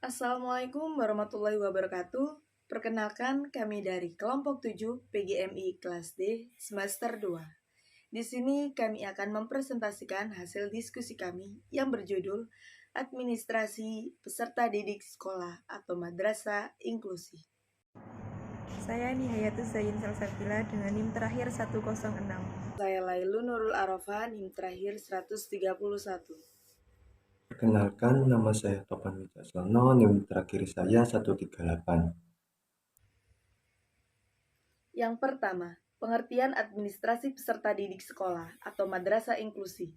Assalamualaikum warahmatullahi wabarakatuh. Perkenalkan, kami dari kelompok 7 PGMI kelas D semester 2. Di sini kami akan mempresentasikan hasil diskusi kami yang berjudul Administrasi Peserta Didik Sekolah atau Madrasah Inklusi. Saya Nihayatus Zain Salsabila dengan NIM terakhir 106. Saya Lailu Nurul Arafah, NIM terakhir 131. Perkenalkan, nama saya Topan Wicaksono, NIM terakhir saya 138. Yang pertama, pengertian administrasi peserta didik sekolah atau madrasah inklusi.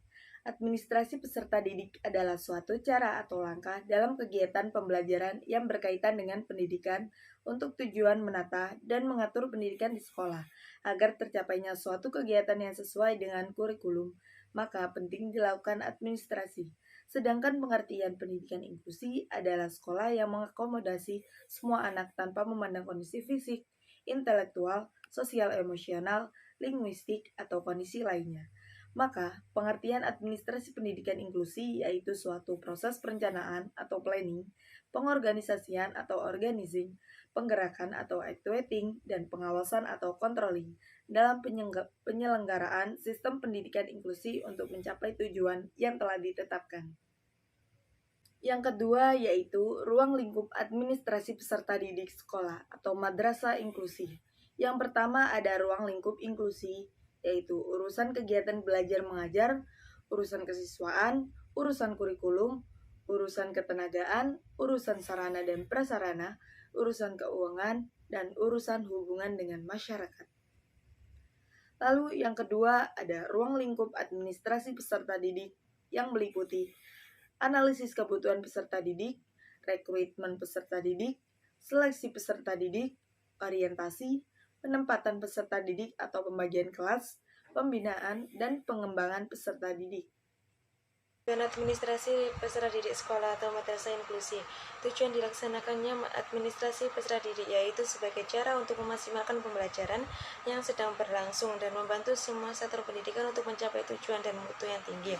Administrasi peserta didik adalah suatu cara atau langkah dalam kegiatan pembelajaran yang berkaitan dengan pendidikan untuk tujuan menata dan mengatur pendidikan di sekolah agar tercapainya suatu kegiatan yang sesuai dengan kurikulum, maka penting dilakukan administrasi. Sedangkan pengertian pendidikan inklusi adalah sekolah yang mengakomodasi semua anak tanpa memandang kondisi fisik, intelektual, sosial emosional, linguistik, atau kondisi lainnya. Maka, pengertian administrasi pendidikan inklusi yaitu suatu proses perencanaan atau planning, pengorganisasian atau organizing, penggerakan atau activating, dan pengawasan atau controlling dalam penyelenggaraan sistem pendidikan inklusi untuk mencapai tujuan yang telah ditetapkan. Yang kedua yaitu ruang lingkup administrasi peserta didik sekolah atau madrasah inklusi. Yang pertama ada ruang lingkup inklusi, yaitu urusan kegiatan belajar mengajar, urusan kesiswaan, urusan kurikulum, urusan ketenagaan, urusan sarana dan prasarana, urusan keuangan, dan urusan hubungan dengan masyarakat. Lalu yang kedua ada ruang lingkup administrasi peserta didik yang meliputi analisis kebutuhan peserta didik, rekrutmen peserta didik, seleksi peserta didik, orientasi, penempatan peserta didik atau pembagian kelas, pembinaan, dan pengembangan peserta didik. Dan administrasi peserta didik sekolah atau madrasah inklusi. Tujuan dilaksanakannya administrasi peserta didik yaitu sebagai cara untuk memaksimalkan pembelajaran yang sedang berlangsung dan membantu semua sektor pendidikan untuk mencapai tujuan dan mutu yang tinggi.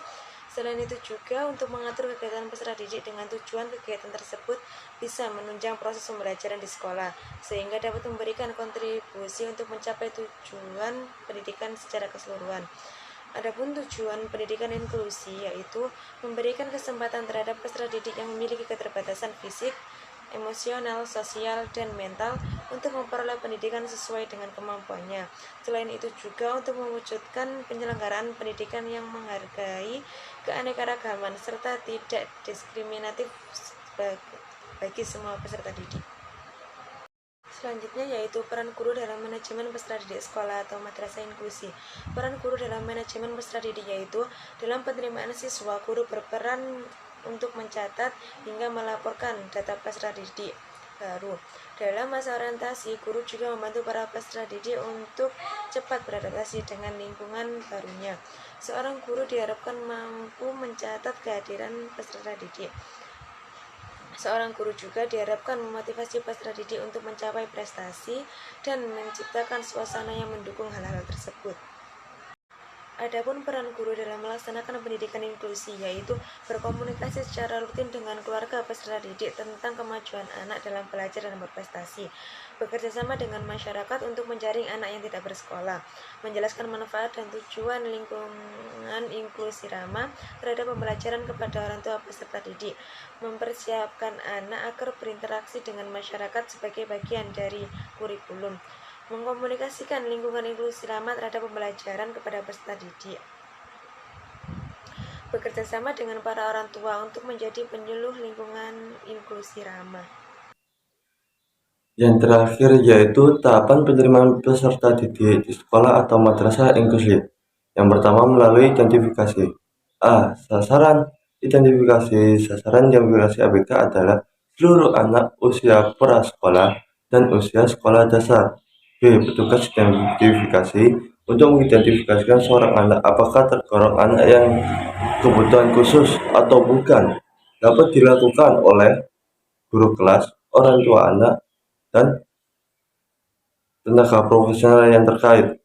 Selain itu juga untuk mengatur kegiatan peserta didik dengan tujuan kegiatan tersebut bisa menunjang proses pembelajaran di sekolah, sehingga dapat memberikan kontribusi untuk mencapai tujuan pendidikan secara keseluruhan. Adapun tujuan pendidikan inklusi yaitu memberikan kesempatan terhadap peserta didik yang memiliki keterbatasan fisik, emosional, sosial, dan mental untuk memperoleh pendidikan sesuai dengan kemampuannya. Selain itu juga untuk mewujudkan penyelenggaraan pendidikan yang menghargai keanekaragaman serta tidak diskriminatif bagi semua peserta didik. Selanjutnya yaitu peran guru dalam manajemen peserta didik sekolah atau madrasah inklusi. Peran guru dalam manajemen peserta didik yaitu dalam penerimaan siswa, guru berperan untuk mencatat hingga melaporkan data peserta didik baru. Dalam masa orientasi, guru juga membantu para peserta didik untuk cepat beradaptasi dengan lingkungan barunya. Seorang guru diharapkan mampu mencatat kehadiran peserta didik. Seorang guru juga diharapkan memotivasi peserta didik untuk mencapai prestasi dan menciptakan suasana yang mendukung hal-hal tersebut. Adapun peran guru dalam melaksanakan pendidikan inklusi yaitu berkomunikasi secara rutin dengan keluarga peserta didik tentang kemajuan anak dalam belajar dan berprestasi, bekerja sama dengan masyarakat untuk menjaring anak yang tidak bersekolah, menjelaskan manfaat dan tujuan lingkungan inklusi ramah terhadap pembelajaran kepada orang tua peserta didik, mempersiapkan anak agar berinteraksi dengan masyarakat sebagai bagian dari kurikulum, mengkomunikasikan lingkungan inklusi ramah terhadap pembelajaran kepada peserta didik, bekerja sama dengan para orang tua untuk menjadi penyuluh lingkungan inklusi ramah. Yang terakhir yaitu tahapan penerimaan peserta didik di sekolah atau madrasah inklusi. Yang pertama melalui identifikasi. A. Sasaran. Identifikasi sasaran identifikasi ABK adalah seluruh anak usia prasekolah dan usia sekolah dasar. B. Petugas identifikasi untuk mengidentifikasikan seorang anak apakah tergolong anak yang kebutuhan khusus atau bukan dapat dilakukan oleh guru kelas, orang tua anak, dan tenaga profesional yang terkait.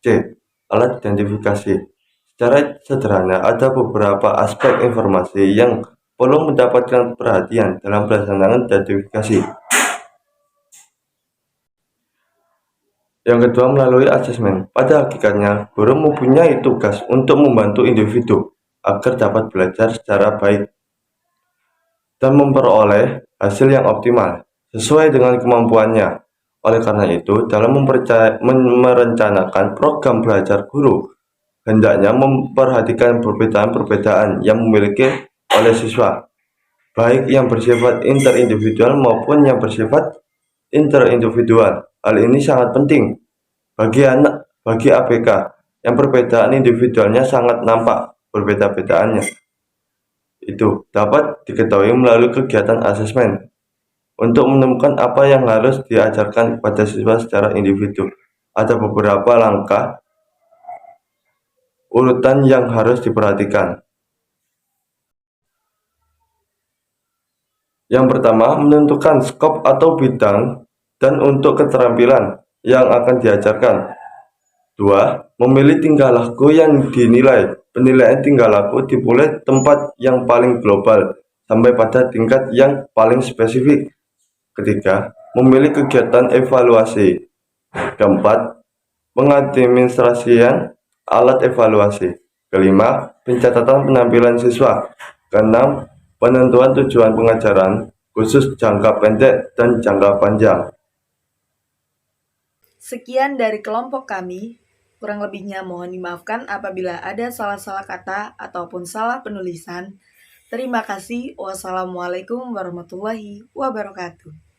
C. Alat identifikasi. Secara sederhana, ada beberapa aspek informasi yang perlu mendapatkan perhatian dalam pelaksanaan identifikasi. Yang kedua, melalui asesmen. Pada hakikatnya, guru mempunyai tugas untuk membantu individu agar dapat belajar secara baik dan memperoleh hasil yang optimal sesuai dengan kemampuannya. Oleh karena itu, dalam merencanakan program belajar, guru hendaknya memperhatikan perbedaan-perbedaan yang dimiliki oleh siswa, baik yang bersifat interindividual maupun yang bersifat interindividual. Hal ini sangat penting bagi ABK yang perbedaan individualnya sangat nampak berbeda-bedaannya. Itu dapat diketahui melalui kegiatan asesmen untuk menemukan apa yang harus diajarkan kepada siswa secara individu. Ada beberapa langkah urutan yang harus diperhatikan. Yang pertama, menentukan skop atau bidang dan untuk keterampilan yang akan diajarkan. 2. Memilih tingkah laku yang dinilai. Penilaian tingkah laku dimulai tempat yang paling global sampai pada tingkat yang paling spesifik. Ketiga, memilih kegiatan evaluasi. Keempat, pengadministrasian alat evaluasi. Kelima, pencatatan penampilan siswa. Keenam, penentuan tujuan pengajaran khusus jangka pendek dan jangka panjang. Sekian dari kelompok kami. Kurang lebihnya mohon dimaafkan apabila ada salah-salah kata ataupun salah penulisan. Terima kasih. Wassalamualaikum warahmatullahi wabarakatuh.